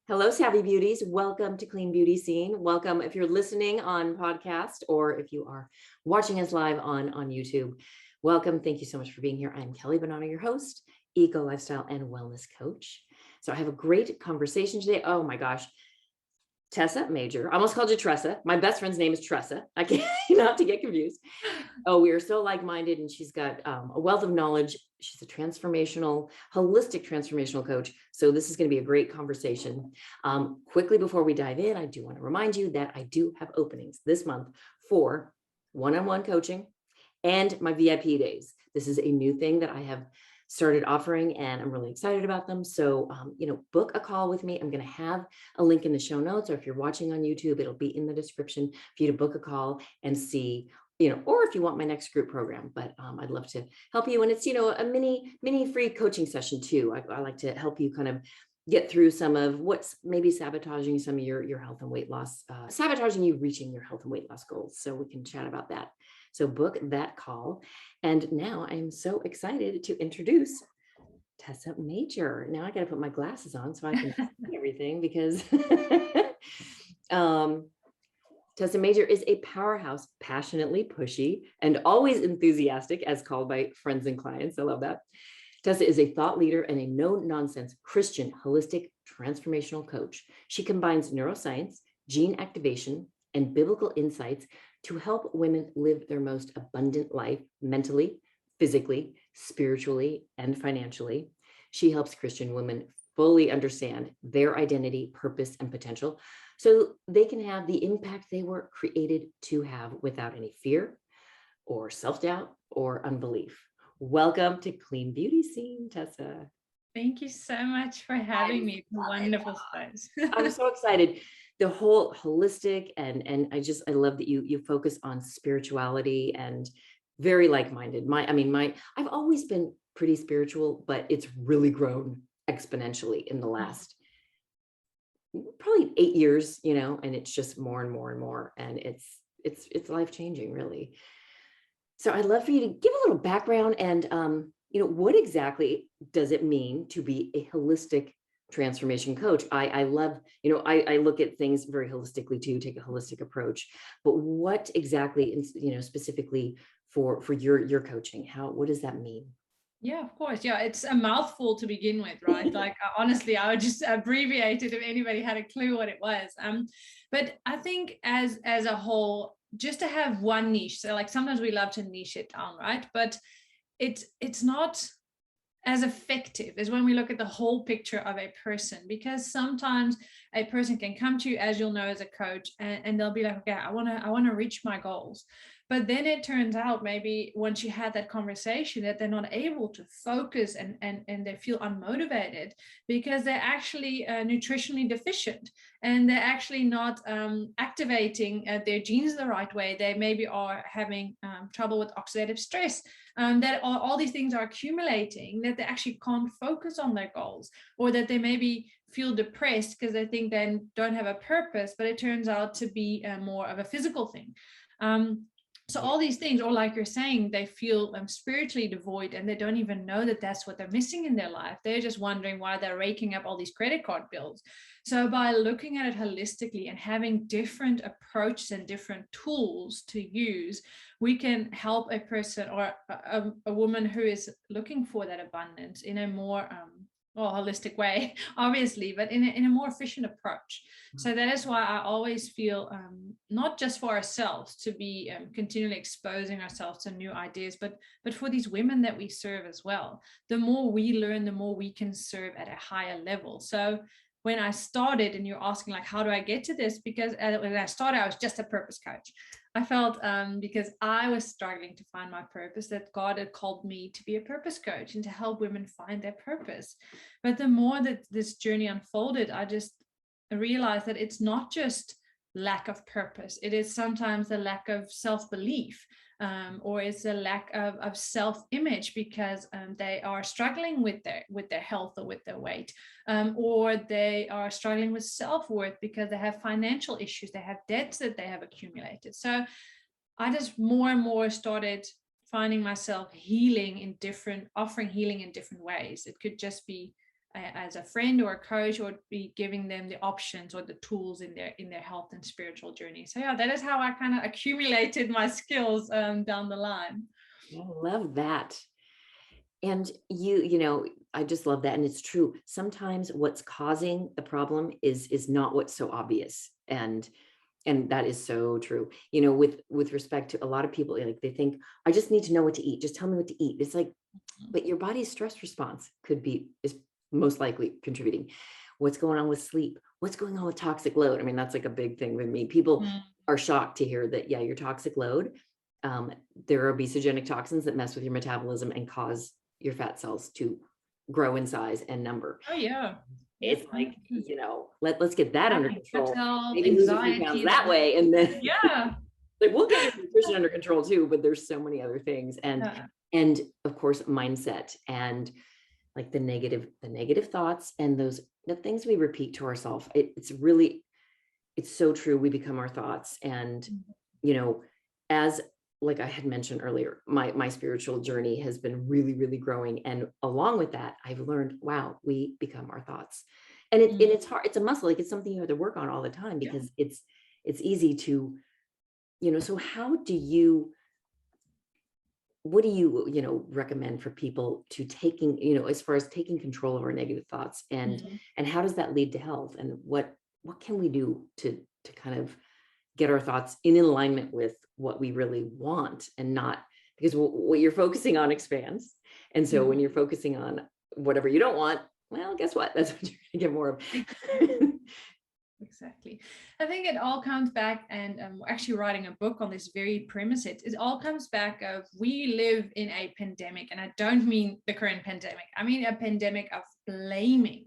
Hello, Savvy Beauties. Welcome to Clean Beauty Scene. Welcome if you're listening on podcast or if you are watching us live on YouTube. Welcome. Thank you so much for being here. I'm Kelly Bonanno, your host, eco, lifestyle, and wellness coach. So I have a great conversation today. Oh my gosh. Tessa Mager. I almost called you Tressa. My best friend's name is Tressa. I can't not to get confused. Oh, we are so like-minded, and she's got a wealth of knowledge. She's a holistic transformational coach. So this is going to be a great conversation. Quickly before we dive in, I do want to remind you that I do have openings this month for one-on-one coaching and my VIP days. This is a new thing that I have started offering, and I'm really excited about them. So, book a call with me. I'm going to have a link in the show notes, or if you're watching on YouTube, it'll be in the description for you to book a call and see, or if you want my next group program, but I'd love to help you. And it's, a mini free coaching session too. I like to help you kind of get through some of what's maybe sabotaging some of your health and weight loss, sabotaging you reaching your health and weight loss goals. So we can chat about that. So book that call. And now I'm so excited to introduce Tessa Mager. Now I got to put my glasses on so I can see everything because Tessa Mager is a powerhouse, passionately pushy, and always enthusiastic, as called by friends and clients. I love that. Tessa is a thought leader and a no-nonsense Christian holistic transformational coach. She combines neuroscience, gene activation, and biblical insights to help women live their most abundant life mentally, physically, spiritually, and financially. She helps Christian women fully understand their identity, purpose, and potential so they can have the impact they were created to have without any fear or self-doubt or unbelief. Welcome to Clean Beauty Scene, Tessa. Thank you so much for having me. It's a wonderful space. I'm so excited. The whole holistic and I love that you focus on spirituality and very like-minded. I've always been pretty spiritual, but it's really grown exponentially in the last probably 8 years, and it's just more and more and more. And it's life-changing, really. So I'd love for you to give a little background and what exactly does it mean to be a holistic transformation coach? I love, I look at things very holistically too, take a holistic approach, but what exactly, specifically for your coaching, what does that mean? Yeah, of course. Yeah, it's a mouthful to begin with, right? Like, honestly, I would just abbreviate it if anybody had a clue what it was. But I think as a whole, just to have one niche. So like sometimes we love to niche it down, right? But it's not as effective as when we look at the whole picture of a person, because sometimes a person can come to you, as you'll know, as a coach, and they'll be like, okay, I want to reach my goals. But then it turns out maybe once you had that conversation that they're not able to focus and they feel unmotivated because they're actually nutritionally deficient and they're actually not activating their genes the right way. They maybe are having trouble with oxidative stress. That all these things are accumulating, that they actually can't focus on their goals, or that they maybe feel depressed because they think they don't have a purpose, but it turns out to be more of a physical thing. So all these things, or like you're saying, they feel spiritually devoid and they don't even know that that's what they're missing in their life. They're just wondering why they're raking up all these credit card bills. So by looking at it holistically and having different approaches and different tools to use, we can help a person or a woman who is looking for that abundance in a more holistic way, obviously, but in a more efficient approach. So that is why I always feel not just for ourselves to be continually exposing ourselves to new ideas, but for these women that we serve as well. The more we learn, the more we can serve at a higher level. So when I started, and you're asking like, how do I get to this? Because when I started, I was just a purpose coach. I felt because I was struggling to find my purpose, that God had called me to be a purpose coach and to help women find their purpose. But the more that this journey unfolded, I just realized that it's not just lack of purpose. It is sometimes the lack of self-belief, or it's a lack of self-image because they are struggling with their health or with their weight, or they are struggling with self-worth because they have financial issues, they have debts that they have accumulated. So I just more and more started finding myself offering healing in different ways. It could just be as a friend or a coach, or be giving them the options or the tools in their health and spiritual journey. So yeah, that is how I kind of accumulated my skills down the line. I love that. And you know, I just love that. And it's true. Sometimes what's causing the problem is not what's so obvious. And that is so true. You know, with respect to a lot of people, like they think, I just need to know what to eat. Just tell me what to eat. It's like, but your body's stress response is most likely contributing. What's going on with sleep? What's going on with toxic load? I mean, that's like a big thing with me. People are shocked to hear that, yeah, your toxic load, there are obesogenic toxins that mess with your metabolism and cause your fat cells to grow in size and number. Oh yeah. It's like, you know, let's get that under control. Maybe lose a few pounds that way. And then yeah, like we'll get your nutrition under control too, but there's so many other things. And of course, mindset and like the negative thoughts and the things we repeat to ourselves. It's so true. We become our thoughts. And, you know, as like I had mentioned earlier, my spiritual journey has been really, really growing. And along with that, I've learned, wow, we become our thoughts. And it's hard. It's a muscle. Like it's something you have to work on all the time because it's easy to, you know, so what do you recommend for people to taking, you know, as far as taking control of our negative thoughts and how does that lead to health? And what can we do to kind of get our thoughts in alignment with what we really want, and not because what you're focusing on expands. And so when you're focusing on whatever you don't want, well, guess what? That's what you're going to get more of. Exactly. I think it all comes back, and we're actually writing a book on this very premise. It all comes back of we live in a pandemic, and I don't mean the current pandemic. I mean a pandemic of blaming.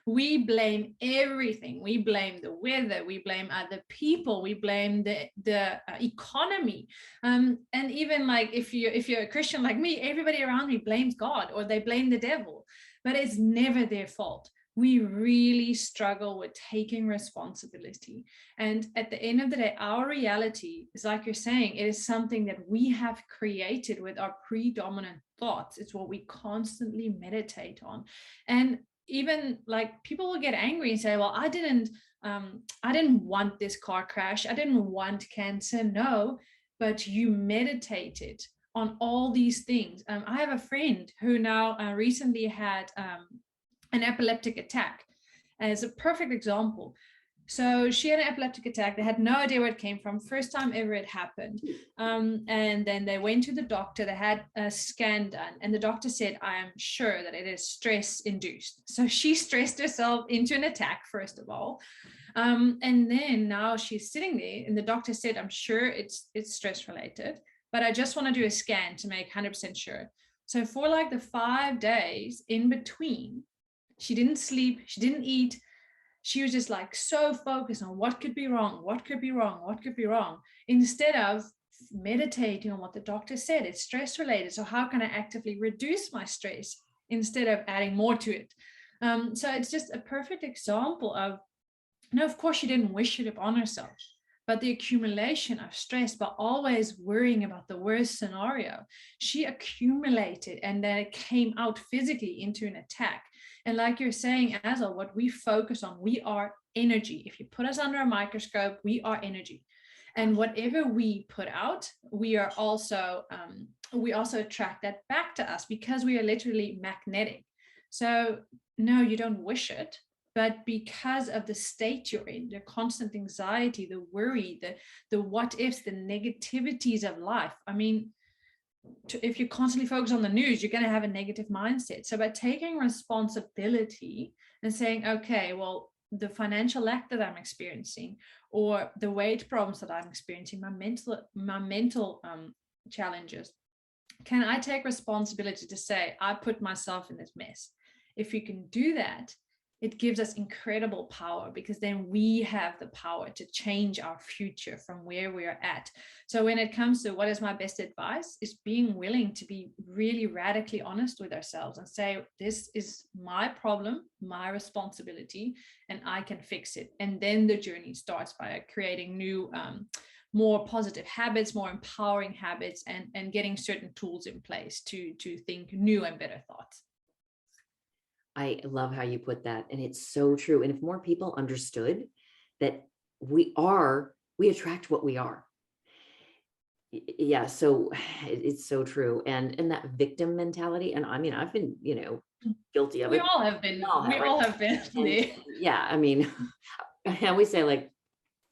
We blame everything. We blame the weather. We blame other people. We blame the economy. And even like if you're a Christian like me, everybody around me blames God or they blame the devil, but it's never their fault. We really struggle with taking responsibility. And at the end of the day, our reality is, like you're saying, it is something that we have created with our predominant thoughts. It's what we constantly meditate on. And even like people will get angry and say, well, I didn't want this car crash. I didn't want cancer. No, but you meditated on all these things. I have a friend who now recently had an epileptic attack as a perfect example. So she had an epileptic attack. They had no idea where it came from. First time ever it happened. And then they went to the doctor. They had a scan done. And the doctor said, I am sure that it is stress induced. So she stressed herself into an attack, first of all. And then now she's sitting there and the doctor said, I'm sure it's stress related, but I just want to do a scan to make 100% sure. So for like the 5 days in between, she didn't sleep, she didn't eat. She was just like so focused on what could be wrong, what could be wrong, what could be wrong, instead of meditating on what the doctor said. It's stress related. So how can I actively reduce my stress instead of adding more to it? So it's just a perfect example of, no, of course she didn't wish it upon herself, but the accumulation of stress by always worrying about the worst scenario, she accumulated and then it came out physically into an attack. And like you're saying, Azal, what we focus on, we are energy. If you put us under a microscope, we are energy. And whatever we put out, we also attract that back to us because we are literally magnetic. So no, you don't wish it, but because of the state you're in, the constant anxiety, the worry, the what ifs, the negativities of life. I mean, if you constantly focus on the news, you're going to have a negative mindset. So by taking responsibility and saying, okay, well, the financial lack that I'm experiencing, or the weight problems that I'm experiencing, my mental challenges, can I take responsibility to say, I put myself in this mess? If you can do that, it gives us incredible power, because then we have the power to change our future from where we are at. So when it comes to what is my best advice, is being willing to be really radically honest with ourselves and say, this is my problem, my responsibility, and I can fix it. And then the journey starts by creating new, more positive habits, more empowering habits, and getting certain tools in place to think new and better thoughts. I love how you put that. And it's so true. And if more people understood that we attract what we are. Yeah. So it's so true. And that victim mentality. And I mean, I've been, guilty of We it. all have been. We Right? all have been And there. yeah, I mean, I always say, like,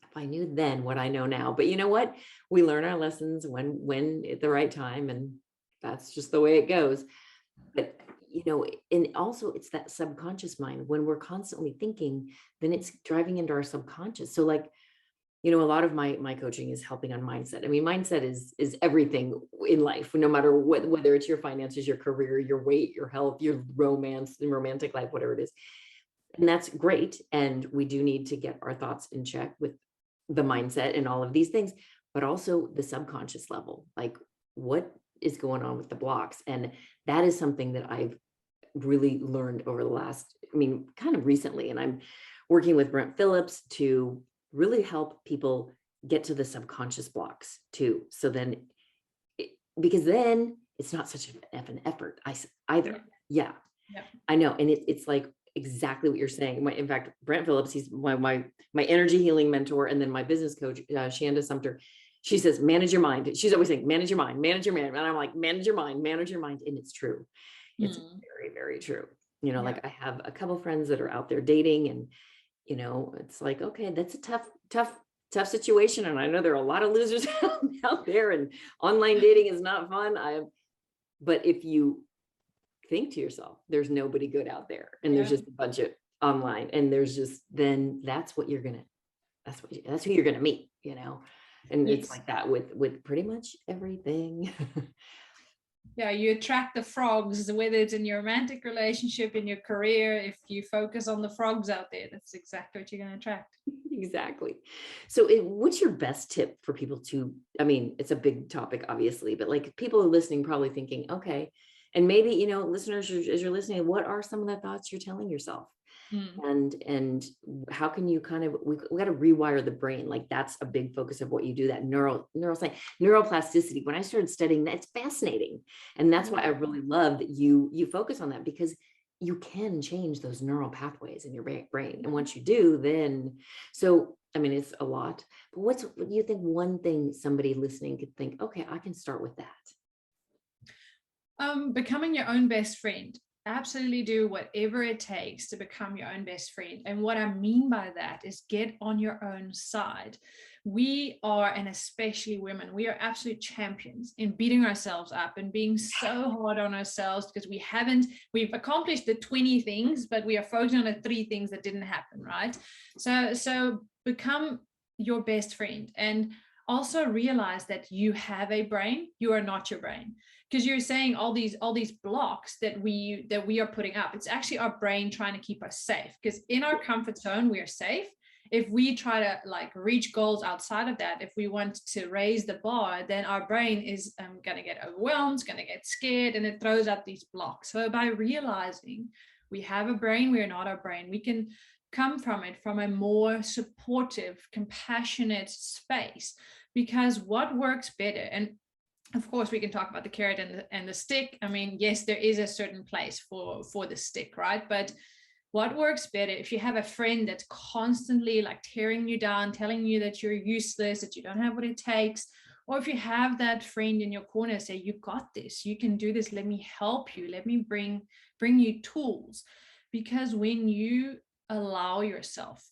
if I knew then what I know now, but you know what? We learn our lessons when at the right time, and that's just the way it goes. But and also it's that subconscious mind. When we're constantly thinking, then it's driving into our subconscious. So like, a lot of my coaching is helping on mindset. I mean, mindset is everything in life, no matter what, whether it's your finances, your career, your weight, your health, your romance, the romantic life, whatever it is. And that's great. And we do need to get our thoughts in check with the mindset and all of these things, but also the subconscious level, like what is going on with the blocks. And that is something that I've really learned over the last, kind of recently. And I'm working with Brent Phillips to really help people get to the subconscious blocks too. So then, because then it's not such an effort either. Yeah. I know. And it's like exactly what you're saying. In fact, Brent Phillips, he's my energy healing mentor. And then my business coach, Shanda Sumter, she says, manage your mind. She's always saying, manage your mind, manage your mind. And I'm like, manage your mind. And it's true. It's very, very true. Like I have a couple friends that are out there dating, and, it's like, okay, that's a tough situation. And I know there are a lot of losers out there, and online dating is not fun. But if you think to yourself, there's nobody good out there, and there's just a bunch of online, and then that's who you're gonna meet, and it's like that with pretty much everything. Yeah, you attract the frogs, whether it's in your romantic relationship, in your career. If you focus on the frogs out there, that's exactly what you're going to attract. Exactly. So what's your best tip for people to, it's a big topic, obviously, but like people are listening, probably thinking, okay, and maybe, listeners, as you're listening, what are some of the thoughts you're telling yourself? And how can you we got to rewire the brain? Like that's a big focus of what you do, that neuroscience, neuroplasticity. When I started studying that, it's fascinating. And that's why I really love that you focus on that, because you can change those neural pathways in your brain. And once you do, then, it's a lot, but what do you think one thing somebody listening could think, okay, I can start with that? Becoming your own best friend. Absolutely do whatever it takes to become your own best friend. And what I mean by that is get on your own side. We are, and especially women, we are absolute champions in beating ourselves up and being so hard on ourselves because we've accomplished the 20 things, but we are focusing on the 3 things that didn't happen, right? So become your best friend, and also realize that you have a brain. You are not your brain. Because you're saying all these blocks that we are putting up, it's actually our brain trying to keep us safe, because in our comfort zone we are safe. If we try to reach goals outside of that, if we want to raise the bar, then our brain is going to get overwhelmed, going to get scared, and it throws up these blocks. So by realizing we have a brain, we are not our brain, we can come from it from a more supportive, compassionate space. Because what works better, and of course, we can talk about the carrot and the stick. Yes, there is a certain place for the stick, right? But what works better if you have a friend that's constantly tearing you down, telling you that you're useless, that you don't have what it takes, or if you have that friend in your corner say, you got this, you can do this, let me help you, let me bring you tools. Because when you allow yourself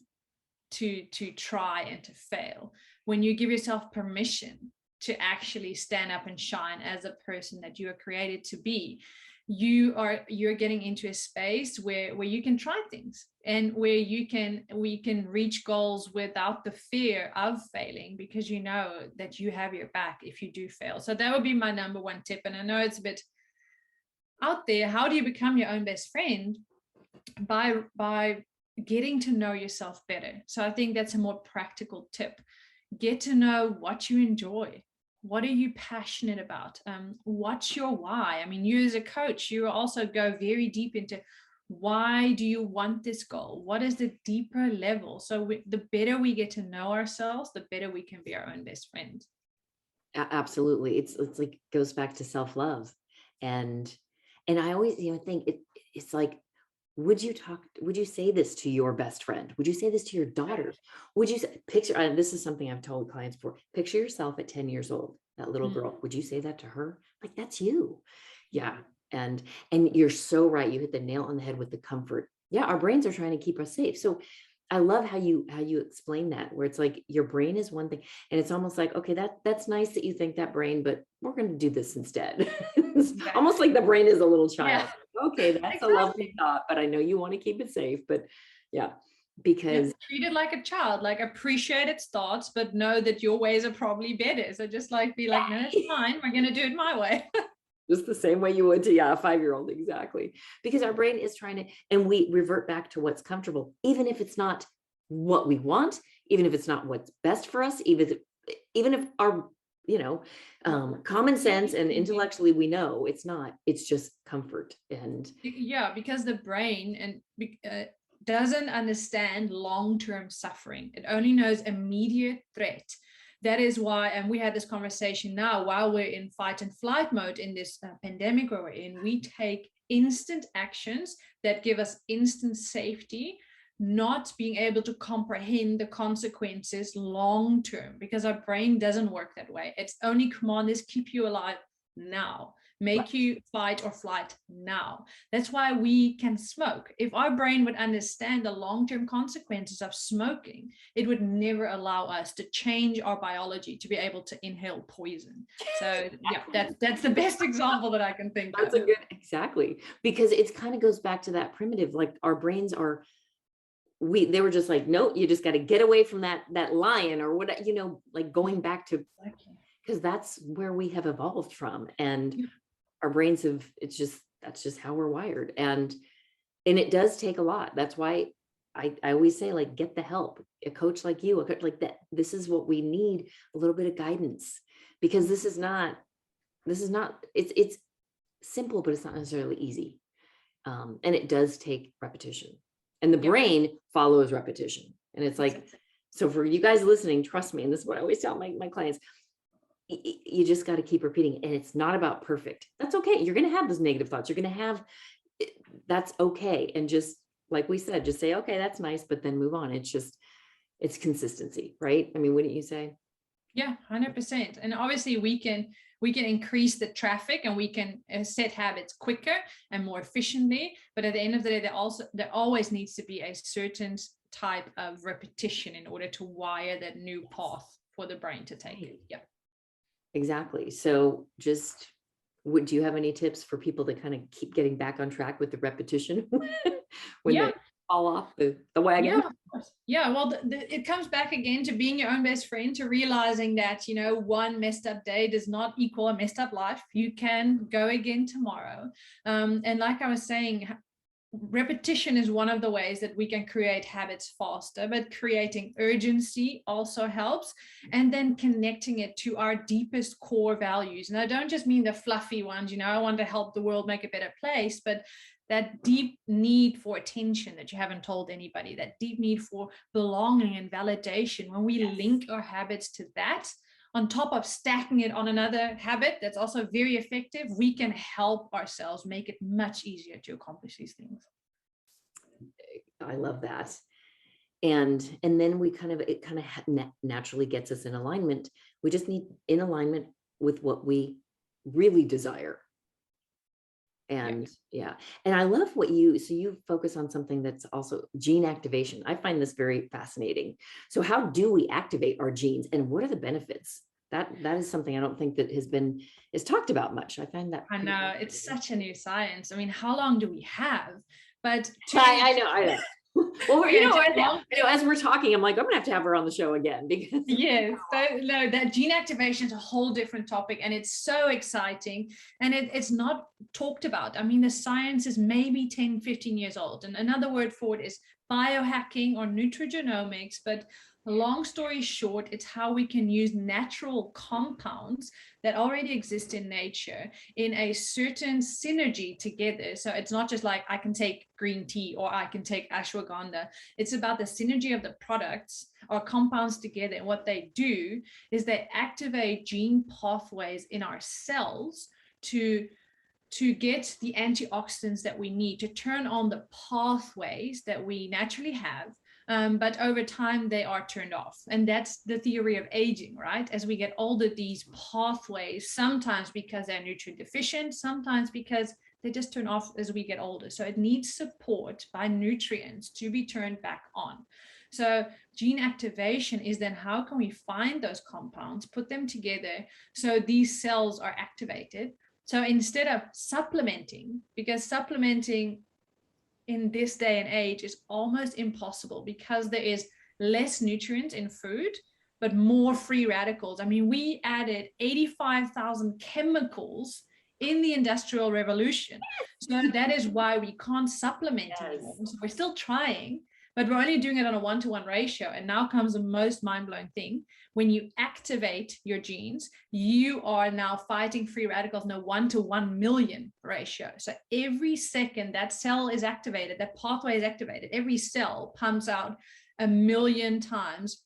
to try and to fail, when you give yourself permission to actually stand up and shine as a person that you are created to be, you're getting into a space where you can try things, and where we can reach goals without the fear of failing, because you know that you have your back if you do fail. So that would be my number 1 tip. And I know it's a bit out there. How do you become your own best friend? By getting to know yourself better. So I think that's a more practical tip. Get to know what you enjoy. What are you passionate about? What's your why? You as a coach, you also go very deep into why do you want this goal? What is the deeper level? So the better we get to know ourselves, the better we can be our own best friend. Absolutely. It's like goes back to self-love. And I always think it's like would you say this to your best friend? Would you say this to your daughter? Would you say, picture, this is something I've told clients before, picture yourself at 10 years old, that little girl. Would you say that to her? Like, that's you. Yeah. And you're so right. You hit the nail on the head with the comfort. Yeah. Our brains are trying to keep us safe. So I love how you explain that, where it's like your brain is one thing, and it's almost like, okay, that's nice that you think that, brain, but we're going to do this instead. It's almost like the brain is a little child. Yeah. Okay, that's exactly. A lovely thought, but I know you want to keep it safe. But yeah, because treat it like a child, like appreciate its thoughts, but know that your ways are probably better. So just like be like, no, it's fine. We're going to do it my way. Just the same way you would to, a 5-year-old. Exactly. Because our brain is trying to, and we revert back to what's comfortable, even if it's not what we want, even if it's not what's best for us, even if our, common sense and intellectually we know it's not, it's just comfort. And yeah, because the brain doesn't understand long-term suffering. It only knows immediate threat. That is why, and we had this conversation now, while we're in fight and flight mode in this pandemic where we're in, we take instant actions that give us instant safety, not being able to comprehend the consequences long term, because our brain doesn't work that way. Its only command is keep you alive now, make you fight or flight now. That's why we can smoke. If our brain would understand the long-term consequences of smoking, it would never allow us to change our biology to be able to inhale poison. So yeah, that's the best example that I can think of. That's a good, exactly, because it kind of goes back to that primitive, like our brains are, they were just like, no, you just got to get away from that lion or what, like going back to, because that's where we have evolved from. And our brains have, that's just how we're wired. And it does take a lot. That's why I always say, like, get the help, a coach like you, a coach like that. This is what we need, a little bit of guidance, because this is not, it's simple, but it's not necessarily easy. And it does take repetition, and the brain follows repetition. And it's like, so for you guys listening, trust me, and this is what I always tell my clients, you just got to keep repeating. And it's not about perfect. That's okay. You're going to have those negative thoughts. You're going to have, that's okay. And just like we said, just say, okay, that's nice, but then move on. It's consistency, right? I mean, wouldn't you say? Yeah, 100%. And obviously we can increase the traffic, and we can set habits quicker and more efficiently. But at the end of the day, there always needs to be a certain type of repetition in order to wire that new path for the brain to take it. Yeah. Exactly. So just, do you have any tips for people to kind of keep getting back on track with the repetition when they fall off the wagon? Yeah, of course. Yeah, well, it comes back again to being your own best friend, to realizing that, one messed up day does not equal a messed up life. You can go again tomorrow. And like I was saying, repetition is one of the ways that we can create habits faster, but creating urgency also helps. And then connecting it to our deepest core values. And I don't just mean the fluffy ones, I want to help the world make a better place, but that deep need for attention that you haven't told anybody, that deep need for belonging and validation. When we link our habits to that, on top of stacking it on another habit that's also very effective, we can help ourselves make it much easier to accomplish these things. I love that. And then it kind of naturally gets us in alignment. We just need in alignment with what we really desire. And and I love what you focus on something that's also gene activation. I find this very fascinating. So how do we activate our genes, and what are the benefits? That is something I don't think that is talked about much. I find that, I know, it's such a new science. I mean, how long do we have? But I know. Well, as we're talking, I'm like, I'm gonna have to have her on the show again, because that gene activation is a whole different topic, and it's so exciting, and it's not talked about. I mean, the science is maybe 10, 15 years old, and another word for it is biohacking or nutrigenomics. But long story short, it's how we can use natural compounds that already exist in nature in a certain synergy together. So it's not just like I can take green tea or I can take ashwagandha. It's about the synergy of the products or compounds together. And what they do is they activate gene pathways in our cells to to get the antioxidants that we need to turn on the pathways that we naturally have. But over time, they are turned off. And that's the theory of aging, right? As we get older, these pathways, sometimes because they're nutrient deficient, sometimes because they just turn off as we get older. So it needs support by nutrients to be turned back on. So gene activation is then how can we find those compounds, put them together so these cells are activated. So instead of supplementing, because supplementing in this day and age is almost impossible because there is less nutrients in food, but more free radicals. I mean, we added 85,000 chemicals in the Industrial Revolution. So that is why we can't supplement anymore. So we're still trying, but we're only doing it on a 1-to-1 ratio. And now comes the most mind-blowing thing. When you activate your genes, you are now fighting free radicals in a 1-to-1 million ratio. So every second that cell is activated, that pathway is activated, every cell pumps out 1 million times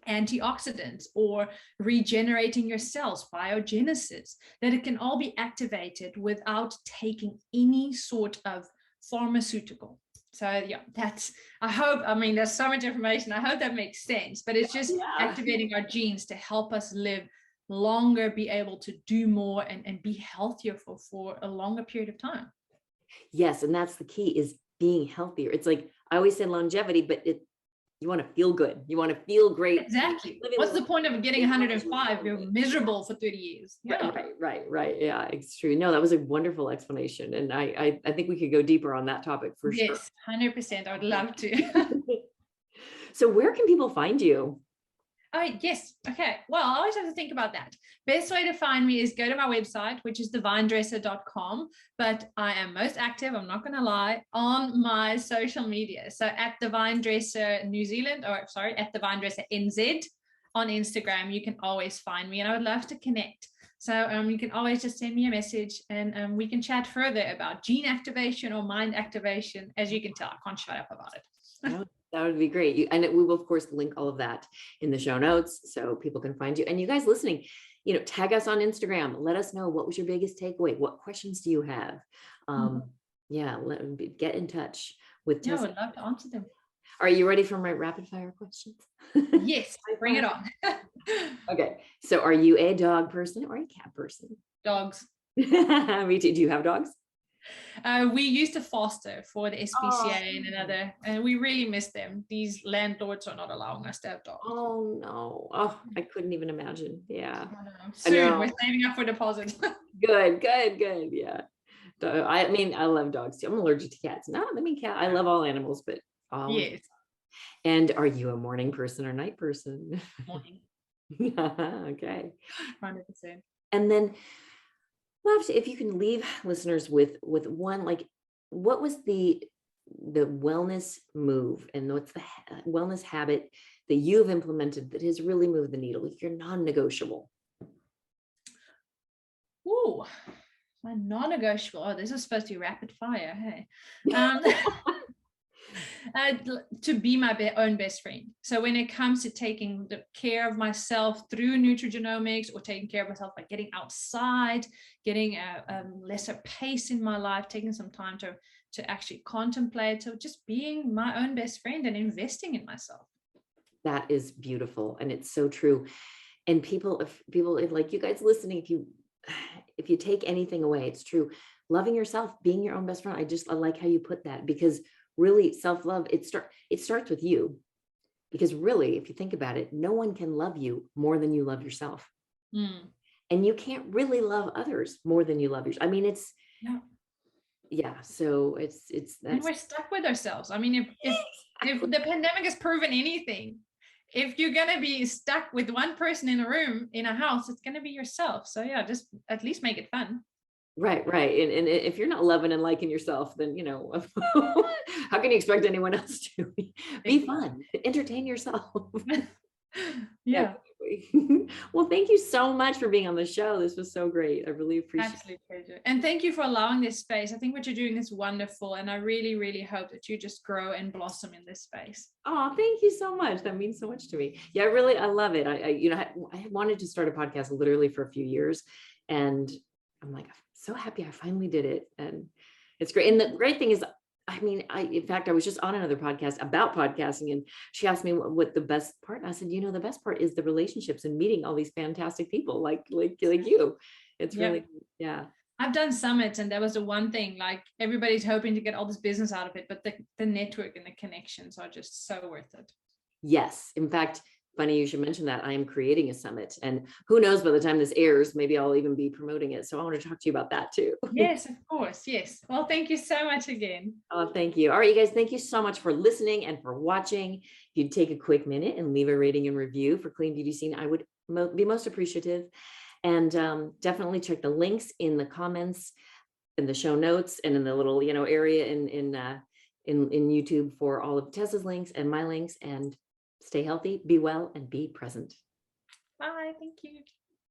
antioxidants or regenerating your cells, biogenesis, that it can all be activated without taking any sort of pharmaceutical. So yeah, I mean, there's so much information. I hope that makes sense, but it's just activating our genes to help us live longer, be able to do more and be healthier for a longer period of time. Yes. And that's the key, is being healthier. It's like, I always say longevity, but you want to feel good. You want to feel great. Exactly. What's the point of getting 105? You're miserable for 30 years. Yeah. Right. Yeah, it's true. No, that was a wonderful explanation. And I think we could go deeper on that topic for sure. Yes, 100%. I would love to. So where can people find you? Oh, yes. Okay. Well, I always have to think about that. Best way to find me is go to my website, which is thevinedresser.com. But I am most active, I'm not going to lie, on my social media. So at The Vine Dresser New Zealand, or sorry, at The Vine Dresser NZ on Instagram, you can always find me and I would love to connect. So you can always just send me a message and we can chat further about gene activation or mind activation. As you can tell, I can't shut up about it. That would be great. And we will, of course, link all of that in the show notes so people can find you. And you guys listening, tag us on Instagram. Let us know, what was your biggest takeaway? What questions do you have? Get in touch with Tessa. I would love to answer them. Are you ready for my rapid fire questions? Yes, bring it on. Okay. So are you a dog person or a cat person? Dogs. Me too. Do you have dogs? We used to foster for the SPCA and another, and we really miss them. These landlords are not allowing us to have dogs. Oh no! Oh, I couldn't even imagine. Yeah. Soon we're saving up for deposit. Good. Yeah. I mean, I love dogs too. I'm allergic to cats. No, I mean, I love all animals, but yes. And are you a morning person or night person? Morning. Okay. 100%. And then, if you can leave listeners with one, like, what was the wellness move and what's the wellness habit that you've implemented that has really moved the needle? Like, your non-negotiable. Ooh, my non-negotiable. Oh, this is supposed to be rapid fire. Hey. To be my own best friend. So when it comes to taking care of myself through nutrigenomics, or taking care of myself by getting outside, getting a lesser pace in my life, taking some time to actually contemplate, so just being my own best friend and investing in myself. That is beautiful, and it's so true. And people like you guys listening, if you take anything away, it's true. Loving yourself, being your own best friend. I like how you put that, because really, self-love, it starts with you. Because really, if you think about it, no one can love you more than you love yourself. And you can't really love others more than you love yourself. I mean, so and we're stuck with ourselves. I mean, if the pandemic has proven anything, if you're going to be stuck with one person in a room, in a house, it's going to be yourself. So yeah, just at least make it fun. Right. And if you're not loving and liking yourself, then, how can you expect anyone else to? Be fun, entertain yourself. Yeah. Well, thank you so much for being on the show. This was so great. I really appreciate it. Absolute pleasure. And thank you for allowing this space. I think what you're doing is wonderful. And I really, really hope that you just grow and blossom in this space. Oh, thank you so much. That means so much to me. Yeah, I love it. I wanted to start a podcast literally for a few years, and I'm like, I'm so happy I finally did it. And it's great. And the great thing is, I mean, in fact, I was just on another podcast about podcasting, and she asked me what the best part. And I said, the best part is the relationships and meeting all these fantastic people like you. It's Yeah. really, yeah. I've done summits, and that was the one thing, like everybody's hoping to get all this business out of it, but the network and the connections are just so worth it. Yes. In fact, funny you should mention that. I am creating a summit, and who knows, by the time this airs, maybe I'll even be promoting it. So I want to talk to you about that too. Yes, of course. Yes. Well, thank you so much again. Oh, thank you. All right, you guys, thank you so much for listening and for watching. If you'd take a quick minute and leave a rating and review for Clean Beauty Scene, I would be most appreciative. And definitely check the links in the comments, in the show notes, and in the little, area in YouTube for all of Tessa's links and my links. And stay healthy, be well, and be present. Bye. Thank you.